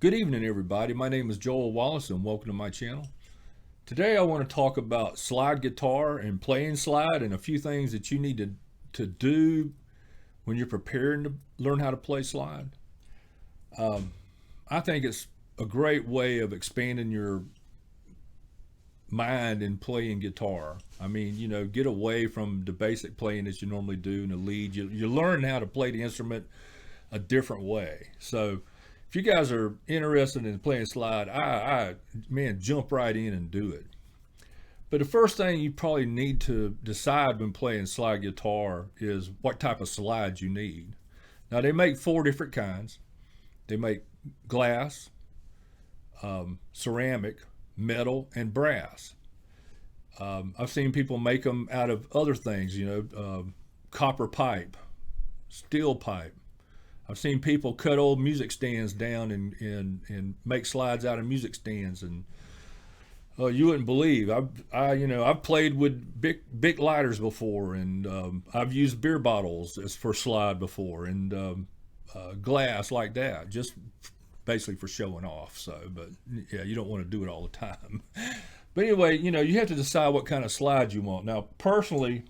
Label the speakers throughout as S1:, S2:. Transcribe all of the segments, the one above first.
S1: Good evening, everybody. My name is Joel Wallace, and welcome to my channel. Today, I want to talk about slide guitar and playing slide and a few things that you need to do when you're preparing to learn how to play slide. I think it's a great way of expanding your mind in playing guitar. I mean, get away from the basic playing that you normally do in the lead. You learn how to play the instrument a different way. So, if you guys are interested in playing slide, man, jump right in and do it. But the first thing you probably need to decide when playing slide guitar is what type of slides you need. Now, they make four different kinds. They make glass, ceramic, metal, and brass. I've seen people make them out of other things, copper pipe, steel pipe. I've seen people cut old music stands down and make slides out of music stands, and you wouldn't believe. I've played with big lighters before, and I've used beer bottles as for slide before, and glass like that, just basically for showing off. So, but yeah, you don't want to do it all the time. But anyway, you have to decide what kind of slide you want. Now, personally,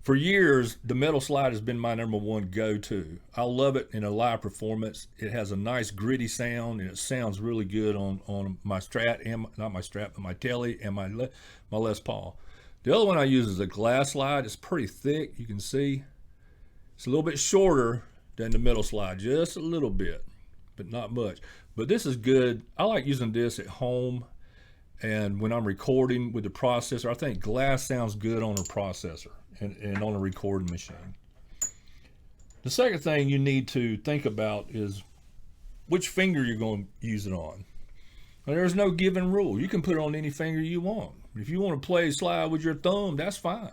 S1: for years, the metal slide has been my number one go-to. I love it in a live performance. It has a nice gritty sound, and it sounds really good on my Strat, and not my Strat, but my Tele and my Les Paul. The other one I use is a glass slide. It's pretty thick, you can see. It's a little bit shorter than the metal slide, just a little bit, but not much. But this is good. I like using this at home, and when I'm recording with the processor. I think glass sounds good on a processor and on a recording machine. The second thing you need to think about is which finger you're going to use it on. Now, there's no given rule. You can put it on any finger you want. If you want to play slide with your thumb, that's fine.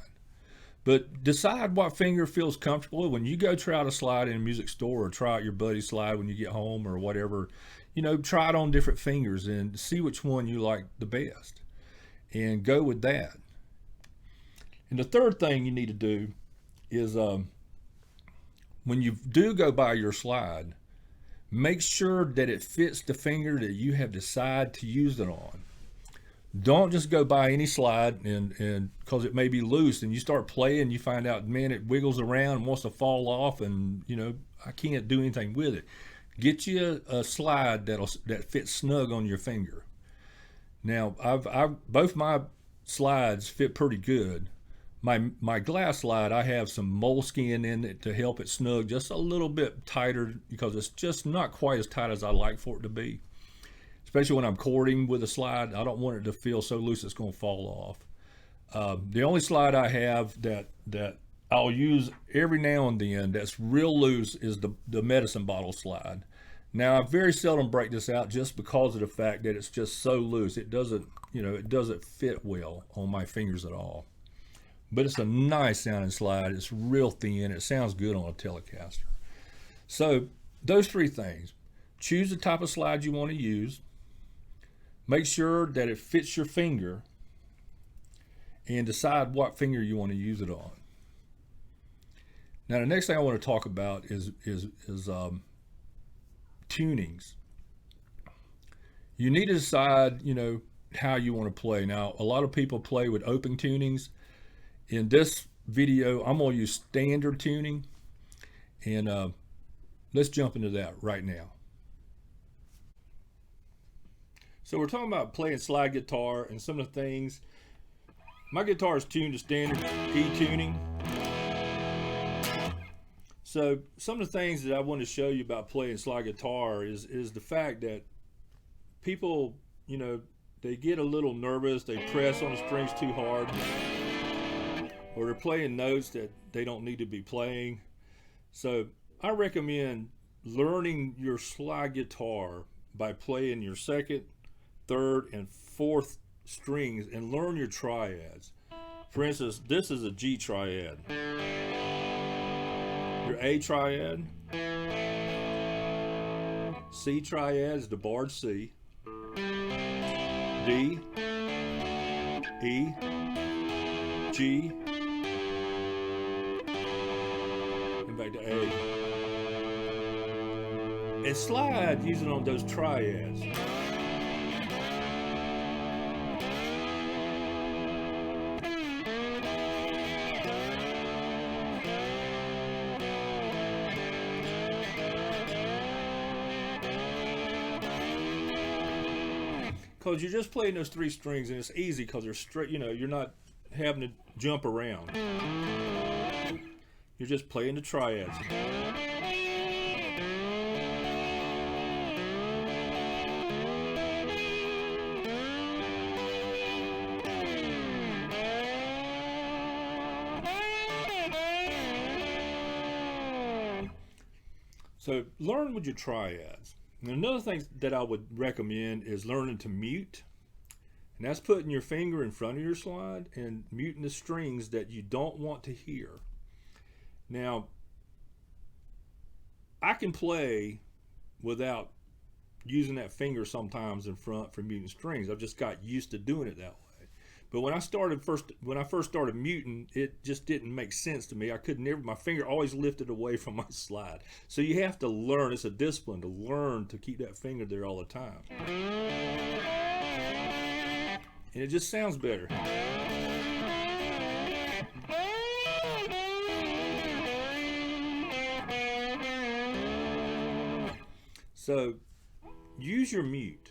S1: But decide what finger feels comfortable. When you go try out a slide in a music store, or try out your buddy's slide when you get home or whatever, try it on different fingers and see which one you like the best and go with that. And the third thing you need to do is when you do go buy your slide, make sure that it fits the finger that you have decided to use it on. Don't just go buy any slide and because it may be loose, and you start playing, you find out, man, it wiggles around and wants to fall off, and I can't do anything with it. Get you a slide that fits snug on your finger. Now, I've both my slides fit pretty good. My glass slide, I have some moleskin in it to help it snug just a little bit tighter, because it's just not quite as tight as I like for it to be. Especially when I'm chording with a slide, I don't want it to feel so loose it's going to fall off. The only slide I have that I'll use every now and then that's real loose is the medicine bottle slide. Now, I very seldom break this out just because of the fact that it's just so loose. It doesn't fit well on my fingers at all. But it's a nice sounding slide. It's real thin. It sounds good on a Telecaster. So those three things: choose the type of slide you want to use, make sure that it fits your finger, and decide what finger you want to use it on. Now, the next thing I want to talk about is tunings. You need to decide, how you want to play. Now, a lot of people play with open tunings. In this video, I'm going to use standard tuning, and let's jump into that right now. So we're talking about playing slide guitar and some of the things. My guitar is tuned to standard E tuning. So some of the things that I want to show you about playing slide guitar is the fact that people, they get a little nervous, they press on the strings too hard, or they're playing notes that they don't need to be playing. So I recommend learning your slide guitar by playing your second, third, and fourth strings, and learn your triads. For instance, this is a G triad. Your A triad, C triad is the barred C, D, E, G, and back to A. and slide using on those triads. Because you're just playing those 3 strings, and it's easy because they're straight. You know, you're not having to jump around. You're just playing the triads. So learn with your triads. And another thing that I would recommend is learning to mute. And that's putting your finger in front of your slide and muting the strings that you don't want to hear. Now, I can play without using that finger sometimes in front for muting strings. I've just got used to doing it that way. But when I first started muting, it just didn't make sense to me. I could never, my finger always lifted away from my slide. So you have to learn, it's a discipline to learn to keep that finger there all the time. And it just sounds better. So use your mute,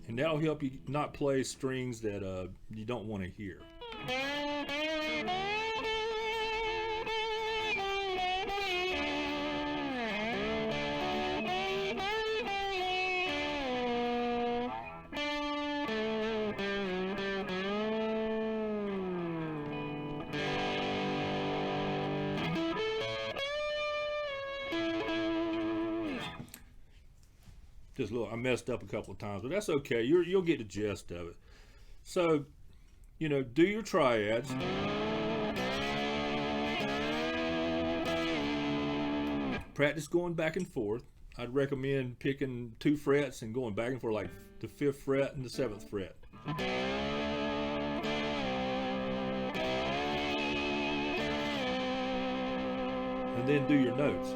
S1: and that'll help you not play strings that you don't want to hear. Just look, I messed up a couple of times, but that's okay. You'll get the gist of it. So, you know, do your triads. Practice going back and forth. I'd recommend picking 2 frets and going back and forth, like the 5th fret and the 7th fret. And then do your notes.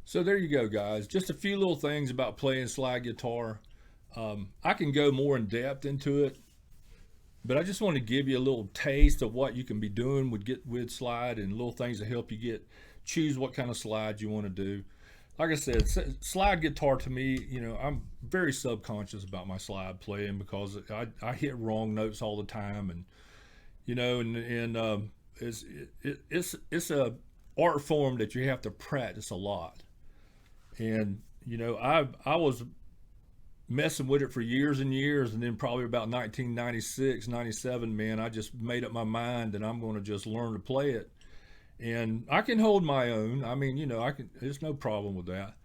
S1: So there you go, guys. Just a few little things about playing slide guitar. I can go more in depth into it, but I just want to give you a little taste of what you can be doing with slide, and little things to help you choose what kind of slide you want to do. Like I said, slide guitar to me, you know, I'm very subconscious about my slide playing because I hit wrong notes all the time, and you know, it's a art form that you have to practice a lot. And you know, I was messing with it for years and years, and then probably about 1996, 97, man, I just made up my mind that I'm going to just learn to play it. And I can hold my own. I mean, you know, there's no problem with that.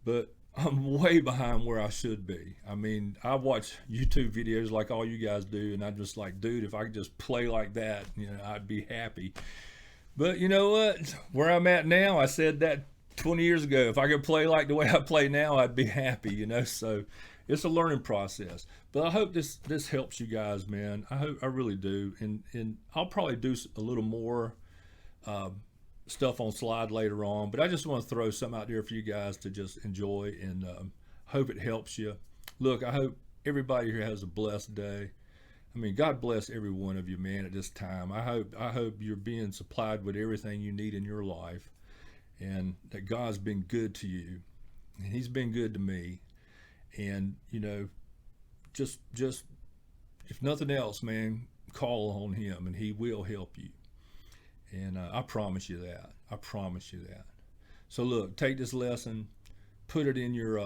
S1: But I'm way behind where I should be. I mean, I watch YouTube videos like all you guys do, and I'm just like, dude, if I could just play like that, you know, I'd be happy. But you know what? Where I'm at now, I said that 20 years ago. If I could play like the way I play now, I'd be happy, you know. So it's a learning process. But I hope this helps you guys, man. I really do. And I'll probably do a little more stuff on slide later on. But I just want to throw something out there for you guys to just enjoy, and hope it helps you. Look, I hope everybody here has a blessed day. I mean, God bless every one of you, man, at this time. I hope you're being supplied with everything you need in your life, and that God's been good to you, and He's been good to me. And you know, just if nothing else, man, call on Him, and He will help you. And I promise you that. I promise you that. So look, take this lesson, put it in your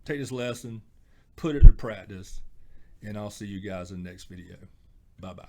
S1: take this lesson, put it to practice, and I'll see you guys in the next video. Bye bye.